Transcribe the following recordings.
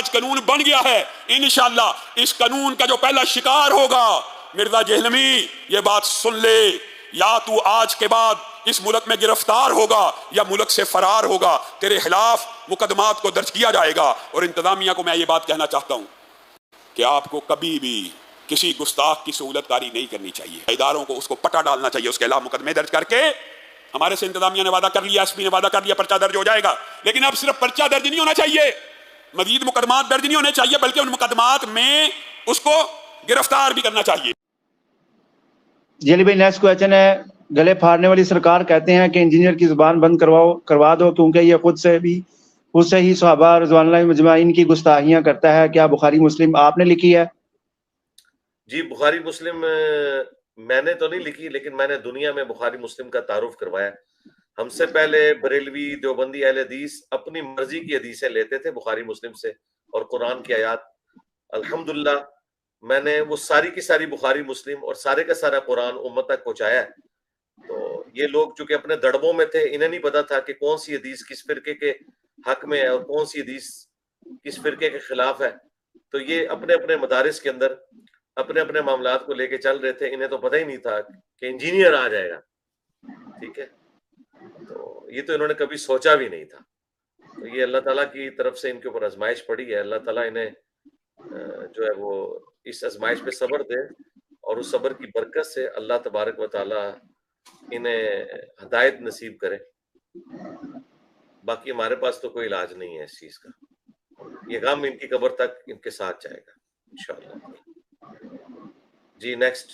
آج قانون بن گیا ہے، انشاءاللہ اس قانون کا جو پہلا شکار ہوگا مرزا جہلمی، یہ بات سن لے، یا تو آج کے بعد اس ملک میں گرفتار ہوگا یا ملک سے فرار ہوگا، تیرے خلاف مقدمات کو درج کیا جائے گا۔ اور انتظامیہ کو میں یہ بات کہنا چاہتا ہوں کہ آپ کو کبھی بھی کسی گستاخ کی سہولت کاری نہیں کرنی چاہیے، اداروں کو اس کو پٹا ڈالنا چاہیے، اس کے خلاف مقدمے درج کر کے۔ ہمارے سے انتظامیہ نے وعدہ کر لیا، ایس پی نے وعدہ کر لیا پرچہ درج ہو جائے گا، لیکن اب صرف پرچہ درج نہیں ہونا چاہیے، مزید مقدمات درج نہیں ہونے چاہیے، بلکہ ان مقدمات میں اس کو گرفتار بھی کرنا چاہیے۔ جیلی بھائی نیکسٹ کویسچن ہے، گلے پھاڑنے والی سرکار کہتے ہیں کہ انجینئر کی زبان بند کروا دو کیونکہ یہ خود سے ہی صحابہ رضوان اللہ مجمعین کی گستاخیاں کرتا ہے۔ کیا بخاری مسلم آپ نے لکھی ہے؟ جی بخاری مسلم میں نے تو نہیں لکھی، لیکن میں نے دنیا میں بخاری مسلم کا تعارف کروایا۔ ہم سے پہلے بریلوی دیوبندی اہل حدیث اپنی مرضی کی حدیثیں لیتے تھے بخاری مسلم سے اور قرآن کی آیات۔ الحمدللہ میں نے وہ ساری کی ساری بخاری مسلم اور سارے کا سارا قرآن امت تک پہنچایا ہے۔ تو یہ لوگ چونکہ اپنے دڑبوں میں تھے، انہیں نہیں پتا تھا کہ کون سی حدیث کس فرقے کے حق میں ہے اور کون سی حدیث کس فرقے کے خلاف ہے، تو یہ اپنے اپنے مدارس کے اندر اپنے اپنے معاملات کو لے کے چل رہے تھے۔ انہیں تو پتہ ہی نہیں تھا کہ انجینئر آ جائے گا، ٹھیک ہے، تو یہ تو انہوں نے کبھی سوچا بھی نہیں تھا۔ تو یہ اللہ تعالیٰ کی طرف سے ان کے اوپر آزمائش پڑی ہے، اللہ تعالیٰ انہیں جو ہے وہ اس آزمائش پہ صبر دے، اور اس صبر کی برکت سے اللہ تبارک و تعالیٰ انہیں ہدایت نصیب کرے۔ باقی ہمارے پاس تو کوئی علاج نہیں ہے اس چیز کا، یہ غم ان کی قبر تک ان کے ساتھ جائے گا انشاءاللہ۔ جی نیکسٹ۔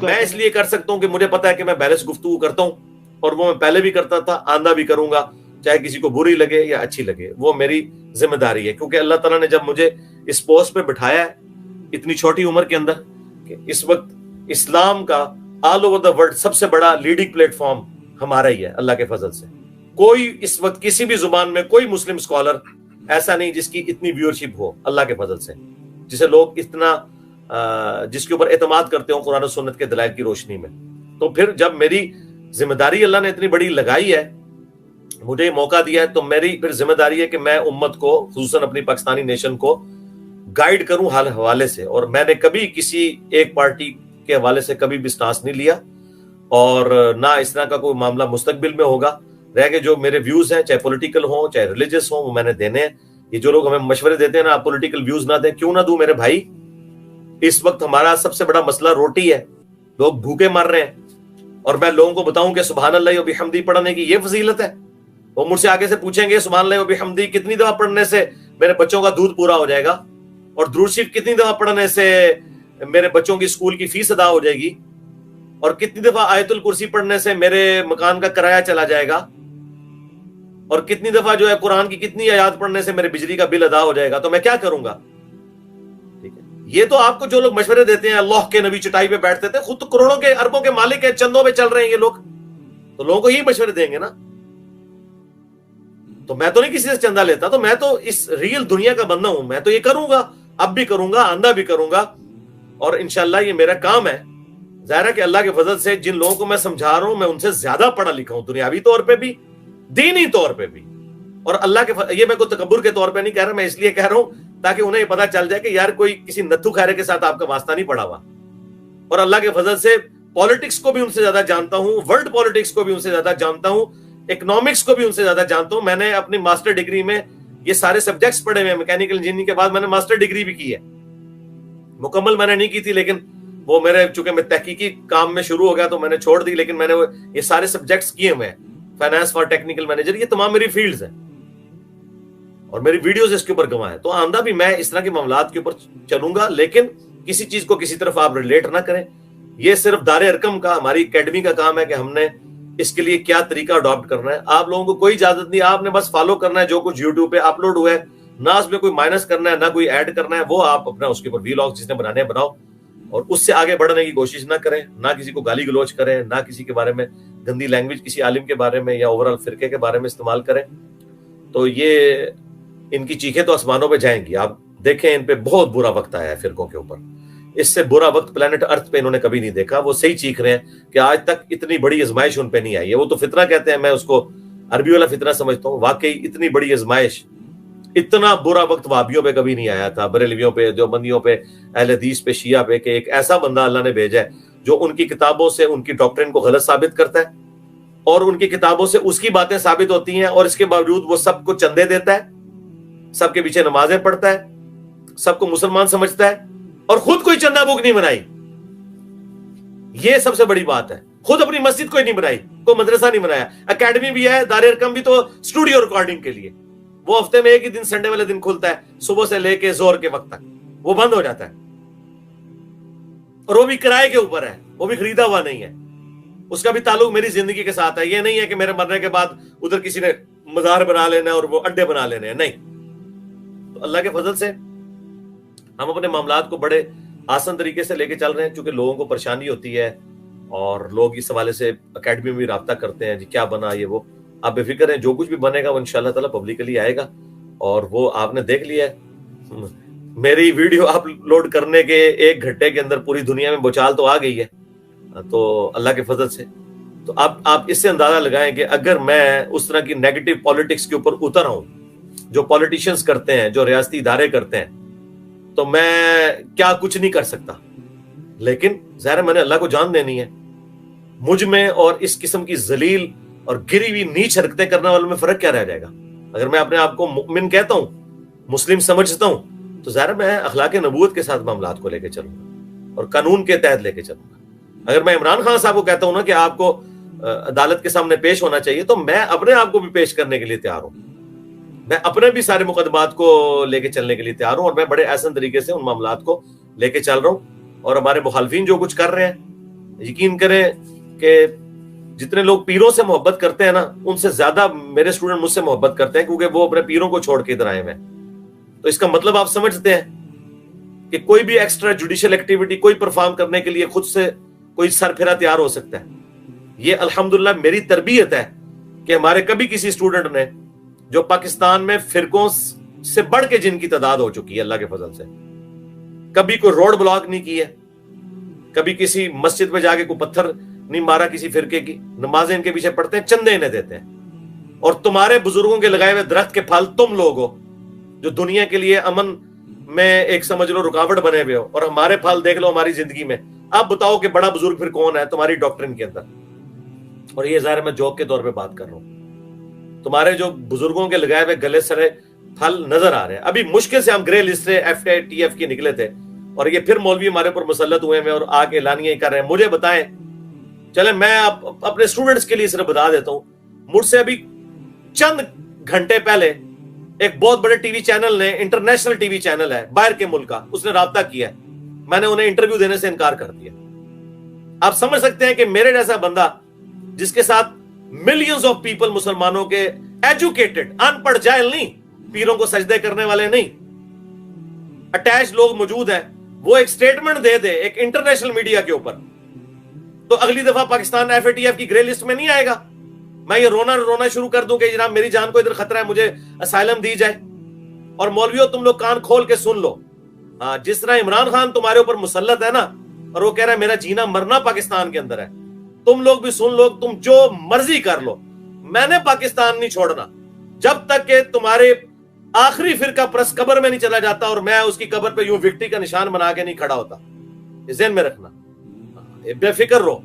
میں اس لیے کر سکتا ہوں کہ مجھے پتا ہے کہ میں بیلنس گفتگو کرتا ہوں، اور وہ میں پہلے بھی کرتا تھا، آندہ بھی کروں گا، چاہے کسی کو بری لگے یا اچھی لگے، وہ میری ذمہ داری ہے، کیونکہ اللہ تعالیٰ نے جب مجھے اس پوسٹ پہ بٹھایا ہے اتنی چھوٹی عمر کے اندر، کہ اس وقت اسلام کا آل اوور دا ورلڈ سب سے بڑا لیڈنگ پلیٹ فارم ہمارا ہی ہے اللہ کے فضل سے۔ کوئی اس وقت کسی بھی زبان میں کوئی مسلم اسکالر ایسا نہیں جس کی اتنی ویورشپ ہو اللہ کے فضل سے، جسے لوگ اتنا جس کے اوپر اعتماد کرتے ہوں قرآن و سنت کے دلائل کی روشنی میں۔ تو پھر جب میری ذمہ داری اللہ نے اتنی بڑی لگائی ہے، مجھے یہ موقع دیا ہے، تو میری پھر ذمہ داری ہے کہ میں امت کو، خصوصاً اپنی پاکستانی نیشن کو گائیڈ کروں ہر حوالے سے۔ اور میں نے کبھی کسی ایک پارٹی کے حوالے سے کبھی بھی سٹانس نہیں لیا، اور نہ اس طرح کا کوئی معاملہ مستقبل میں ہوگا۔ رہ کے جو میرے ویوز ہیں، چاہے پولیٹیکل ہوں چاہے ریلیجس ہوں، وہ میں نے دینے ہیں۔ یہ جو لوگ ہمیں مشورے دیتے ہیں نا آپ پولیٹیکل ویوز نہ دیں، کیوں نہ دوں میرے بھائی؟ اس وقت ہمارا سب سے بڑا مسئلہ روٹی ہے، لوگ بھوکے مر رہے ہیں، اور میں لوگوں کو بتاؤں کہ سبحان اللہ و بحمدی پڑھنے کی یہ فضیلت ہے۔ وہ مجھ سے آگے سے پوچھیں گے سبحان اللہ و بحمدی کتنی دفعہ پڑھنے سے میرے بچوں کا دودھ پورا ہو جائے گا، اور درود شریف کتنی دفعہ پڑھنے سے میرے بچوں کی اسکول کی فیس ادا ہو جائے گی، اور کتنی دفعہ آیت الکرسی پڑھنے سے میرے مکان کا کرایہ چلا جائے گا، اور کتنی دفعہ جو ہے قرآن کی کتنی آیات پڑھنے سے میرے بجلی کا بل ادا ہو جائے گا، تو میں کیا کروں گا؟ ٹھیک ہے، یہ تو آپ کو جو لوگ مشورے دیتے ہیں، اللہ کے نبی چٹائی پہ بیٹھتے تھے، خود تو کروڑوں کے اربوں کے مالک ہیں، چندوں پہ چل رہے ہیں یہ لوگ، تو لوگوں کو یہی مشورے دیں گے نا۔ تو میں تو نہیں کسی سے چندہ لیتا، تو میں تو اس ریل دنیا کا بندہ ہوں، میں تو یہ کروں گا، اب بھی کروں گا، آندہ بھی کروں گا، اور انشاءاللہ یہ میرا کام ہے۔ ظاہر ہے کہ اللہ کے فضل سے جن لوگوں کو میں سمجھا رہا ہوں میں ان سے زیادہ پڑھا لکھا ہوں، دنیاوی طور پہ بھی دینی طور پہ بھی، اور اللہ کے یہ میں کوئی تکبر کے طور پہ نہیں کہہ رہا، میں اس لیے کہہ رہا ہوں تاکہ انہیں یہ پتا چل جائے کہ یار کوئی کسی نتھو خیرے کے ساتھ آپ کا واسطہ نہیں پڑا ہوا، اور اللہ کے فضل سے پالیٹکس کو بھی ان سے زیادہ جانتا ہوں، ورلڈ پالیٹکس کو بھی ان سے زیادہ جانتا ہوں، اکنامکس کو بھی ان سے زیادہ جانتا ہوں۔ میں نے اپنی ماسٹر ڈگری میں یہ سارے سبجیکٹس پڑھے ہوئے ہیں، میکینیکل انجینئرنگ کے بعد میں نے ماسٹر ڈگری بھی کی ہے، مکمل میں نے نہیں کی تھی، لیکن وہ میرے چونکہ میں تحقیقی کام میں شروع ہو گیا تو میں نے چھوڑ دی، لیکن میں نے یہ سارے سبجیکٹس کیے ہوئے ہیں، فائنانس فار ٹیکنیکل مینیجر، یہ تمام میری فیلڈز ہیں، اور میری ویڈیوز اس کے اوپر گواہ ہیں۔ تو آندہ بھی میں اس طرح کے معاملات کے اوپر چلوں گا، لیکن کسی چیز کو کسی طرف آپ ریلیٹ نہ کریں۔ یہ صرف دار ارکم کا، ہماری اکیڈمی کا کام ہے کہ ہم نے اس کے لیے کیا طریقہ اڈاپٹ کرنا ہے۔ آپ لوگوں کو کوئی اجازت نہیں، آپ نے بس فالو کرنا ہے جو کچھ یوٹیوب پہ اپلوڈ ہوا ہے، نہ اس میں کوئی مائنس کرنا ہے نہ کوئی ایڈ کرنا ہے، وہ آپ اپنا اس کے اوپر ویلاگ جس نے بنانے بناؤ، اور اس سے آگے بڑھنے کی کوشش نہ کریں، نہ کسی کو گالی گلوچ کریں، نہ کسی کے بارے میں گندی لینگویج کسی عالم کے بارے میں یا اوورال فرقے کے بارے میں استعمال کریں۔ تو یہ ان کی چیخیں تو آسمانوں پہ جائیں گی، آپ دیکھیں ان پہ بہت برا وقت آیا ہے فرقوں کے اوپر، اس سے برا وقت پلانٹ ارتھ پہ انہوں نے کبھی نہیں دیکھا۔ وہ صحیح چیخ رہے ہیں کہ آج تک اتنی بڑی آزمائش ان پہ نہیں آئی ہے، وہ تو فتنہ کہتے ہیں، میں اس کو عربی والا فتنہ سمجھتا ہوں. واقعی اتنی بڑی آزمائش, اتنا برا وقت وہابیوں پہ کبھی نہیں آیا تھا, بریلویوں پہ, دیوبندیوں پہ, اہل حدیث پہ, شیعہ پہ, کہ ایک ایسا بندہ اللہ نے بھیجا ہے جو ان کی کتابوں سے ان کی ڈاکٹرین کو غلط ثابت کرتا ہے, اور ان کی کتابوں سے اس کی باتیں ثابت ہوتی ہیں, اور اس کے باوجود وہ سب کو چندے دیتا ہے, سب کے پیچھے نمازیں پڑھتا ہے, سب کو مسلمان سمجھتا ہے, اور خود کوئی چندہ بک نہیں بنائی. یہ سب سے بڑی بات ہے. خود اپنی مسجد کوئی نہیں بنائی, کوئی مدرسہ نہیں بنایا. اکیڈمی بھی ہے, دار ارقم بھی تو اسٹوڈیو ریکارڈنگ کے لیے, وہ ہفتے میں ایک ہی دن سنڈے والے دن کھلتا ہے, صبح سے لے کے زور کے وقت تک وہ بند ہو جاتا ہے, اور وہ بھی کرائے کے اوپر ہے, وہ بھی خریدا ہوا نہیں ہے. اس کا بھی تعلق میری زندگی کے ساتھ ہے. یہ نہیں ہے کہ میرے مرنے کے بعد ادھر کسی نے مزار بنا لینا ہے اور وہ اڈے بنا لینے ہیں, نہیں. تو اللہ کے فضل سے ہم اپنے معاملات کو بڑے آسان طریقے سے لے کے چل رہے ہیں, چونکہ لوگوں کو پریشانی ہوتی ہے اور لوگ اس حوالے سے اکیڈمی میں بھی رابطہ کرتے ہیں, جی کیا بنا یہ وہ. آپ بے فکر ہیں, جو کچھ بھی بنے گا وہ انشاءاللہ تعالیٰ پبلکلی آئے گا. اور وہ آپ نے دیکھ لیا ہے, میری ویڈیو اپلوڈ کرنے کے 1 گھنٹے کے اندر پوری دنیا میں بچال تو آ گئی ہے. تو اللہ کے فضل سے تو آپ اس سے اندازہ لگائیں کہ اگر میں اس طرح کی نیگیٹو پالیٹکس کے اوپر اتر ہوں جو پالیٹیشینز کرتے ہیں, جو ریاستی ادارے کرتے ہیں, تو میں کیا کچھ نہیں کر سکتا. لیکن ظاہر میں نے اللہ کو جان دینی ہے. مجھ میں اور اس قسم کی ذلیل اور گری ہوئی نیچ حرکتیں کرنے والوں میں فرق کیا رہ جائے گا؟ اگر میں اپنے آپ کو مؤمن کہتا ہوں, مسلم سمجھتا ہوں, تو ظاہر میں اخلاق نبوت کے ساتھ معاملات کو لے کے چلوں گا اور قانون کے تحت لے کے چلوں گا. اگر میں عمران خان صاحب کو کہتا ہوں نا کہ آپ کو عدالت کے سامنے پیش ہونا چاہیے, تو میں اپنے آپ کو بھی پیش کرنے کے لیے تیار ہوں. میں اپنے بھی سارے مقدمات کو لے کے چلنے کے لیے تیار ہوں, اور میں بڑے احسن طریقے سے ان معاملات کو لے کے چل رہا ہوں. اور ہمارے مخالفین جو کچھ کر رہے ہیں, یقین کریں کہ جتنے لوگ پیروں سے محبت کرتے ہیں نا, ان سے زیادہ میرے اسٹوڈنٹ مجھ سے محبت کرتے ہیں, کیونکہ وہ اپنے پیروں کو چھوڑ کے ادھر آئے ہوئے ہیں. تو اس کا مطلب آپ سمجھتے ہیں کہ کوئی بھی ایکسٹرا جوڈیشل ایکٹیویٹی کوئی پرفارم کرنے کے لیے خود سے کوئی سر پھیرا تیار ہو سکتا ہے. یہ الحمدللہ میری تربیت ہے کہ ہمارے کبھی کسی اسٹوڈنٹ نے, جو پاکستان میں فرقوں سے بڑھ کے جن کی تعداد ہو چکی ہے اللہ کے فضل سے, کبھی کوئی روڈ بلاک نہیں کی ہے, کبھی کسی مسجد میں جا کے کوئی پتھر نہیں مارا کسی فرقے کی. نمازیں ان کے پیچھے پڑھتے ہیں, چندے انہیں دیتے ہیں. اور تمہارے بزرگوں کے لگائے ہوئے درخت کے پھل تم لوگ ہو جو دنیا کے لیے امن میں ایک سمجھ لو رکاوٹ بنے ہوئے ہو, اور ہمارے پھل دیکھ لو ہماری زندگی میں. اب بتاؤ کہ بڑا بزرگ پھر کون ہے تمہاری ڈاکٹرین کے اندر؟ اور یہ ظاہر میں جوک کے طور پہ بات کر رہا ہوں. تمہارے جو بزرگوں کے لگائے ہوئے گلے سرے پھل نظر آ رہے ہیں. ابھی مشکل سے ہم گرے لسٹ سے FATF کی نکلے تھے, اور یہ پھر مولوی ہمارے پر مسلط ہوئے ہیں اور آ کے اعلانیاں کر رہے ہیں. مجھے بتائیں, چلیں میں اپنے اسٹوڈنٹس کے لیے صرف بتا دیتا ہوں, مجھ سے ابھی چند گھنٹے پہلے ایک بہت بڑے ٹی وی چینل نے, انٹرنیشنل ٹی وی چینل ہے باہر کے ملک کا, اس نے رابطہ کیا ہے. میں نے انہیں انٹرویو دینے سے انکار کر دیا. آپ سمجھ سکتے ہیں کہ میرے جیسا بندہ جس کے ساتھ ملینز آف پیپل مسلمانوں کے ایجوکیٹڈ, ان پڑھ جاہل نہیں, پیروں کو سجدے کرنے والے نہیں, اٹیچ لوگ موجود ہیں, وہ ایک سٹیٹمنٹ دے دے ایک انٹرنیشنل میڈیا کے اوپر, تو اگلی دفعہ پاکستان FATF کی گرے لسٹ میں نہیں آئے گا. میں یہ رونا شروع کر دوں کہ جناب میری جان کو ادھر خطرہ ہے, مجھے اسائلم دی جائے. اور مولویوں تم لوگ کان کھول کے سن لو, ہاں جس طرح عمران خان تمہارے اوپر مسلط ہے نا, اور وہ کہہ رہا ہے میرا جینا مرنا پاکستان کے اندر ہے, تم لوگ بھی سن لو, تم جو مرضی کر لو, میں نے پاکستان نہیں چھوڑنا جب تک کہ تمہارے آخری فرقہ پرست قبر میں نہیں چلا جاتا اور میں اس کی قبر پہ یوں وکٹری کا نشان بنا کے نہیں کھڑا ہوتا. یہ ذہن میں رکھنا, بے فکر رہو.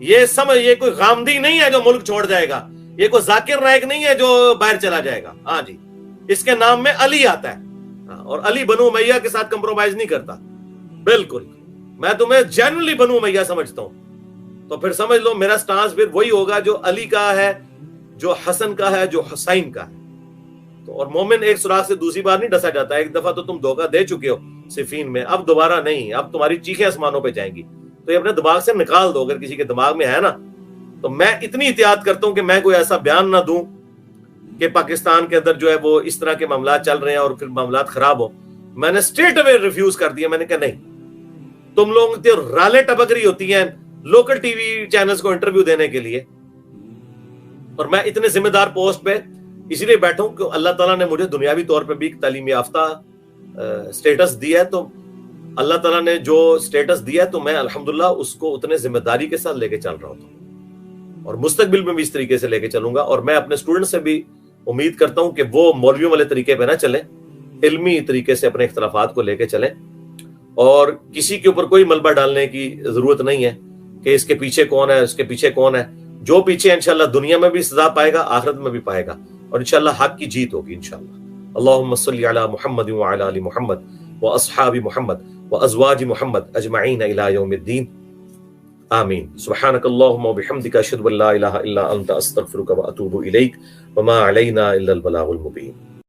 یہ سمجھ, یہ کوئی غامدی نہیں ہے جو ملک چھوڑ جائے گا, یہ کوئی ذاکر نائک نہیں ہے جو باہر چلا جائے گا. ہاں جی, اس کے نام میں علی آتا ہے, اور علی بنو امیہ کے ساتھ کمپرومائز نہیں کرتا. بالکل, میں تمہیں جینولی بنو امیہ سمجھتا ہوں, تو پھر سمجھ لو میرا سٹانس پھر وہی ہوگا جو علی کا ہے, جو حسن کا ہے, جو حسین کا ہے. تو اور مومن ایک سوراخ سے دوسری بار نہیں ڈسا جاتا. ایک دفعہ تو تم دھوکہ دے چکے ہو صفین میں, اب دوبارہ نہیں, اب تمہاری چیخیں آسمانوں پہ جائیں گی. تو یہ اپنے دماغ سے نکال دو اگر کسی کے دماغ میں ہے نا. تو میں اتنی احتیاط کرتا ہوں کہ میں کوئی ایسا بیان نہ دوں کہ پاکستان کے اندر جو ہے وہ اس طرح کے معاملات چل رہے ہیں اور پھر معاملات خراب ہو. میں نے اسٹریٹ اوے ریفیوز کر دیا. میں نے کہا نہیں, تم لوگوں کی رالے ٹپک رہی ہوتی ہیں لوکل ٹی وی چینلز کو انٹرویو دینے کے لیے, اور میں اتنے ذمہ دار پوسٹ پہ اسی لیے بیٹھا ہوں کہ اللہ تعالیٰ نے مجھے دنیاوی طور پہ بھی تعلیم یافتہ سٹیٹس دیا ہے. تو اللہ تعالیٰ نے جو سٹیٹس دیا ہے تو میں الحمدللہ اس کو اتنے ذمہ داری کے ساتھ لے کے چل رہا ہوتا ہوں. اور مستقبل میں بھی اس طریقے سے لے کے چلوں گا. اور میں اپنے اسٹوڈنٹ سے بھی امید کرتا ہوں کہ وہ مولویوں والے طریقے پہ نہ چلیں, علمی طریقے سے اپنے اختلافات کو لے کے چلیں, اور کسی کے اوپر کوئی ملبہ ڈالنے کی ضرورت نہیں ہے کہ اس کے پیچھے کون ہے, اس کے پیچھے کون ہے. جو پیچھے انشاءاللہ دنیا میں بھی سزا پائے گا, آخرت میں بھی پائے گا, اور انشاءاللہ حق کی جیت ہوگی انشاءاللہ. اللہم صلی علی محمد وعلی آل محمد واصحاب محمد وازواج محمد اجمعین الی یوم الدین. آمین. سبحانک اللہم وبحمدک اشہد ان لا الہ الا انت استغفرک واتوب الیک وما علینا الا البلاغ المبین.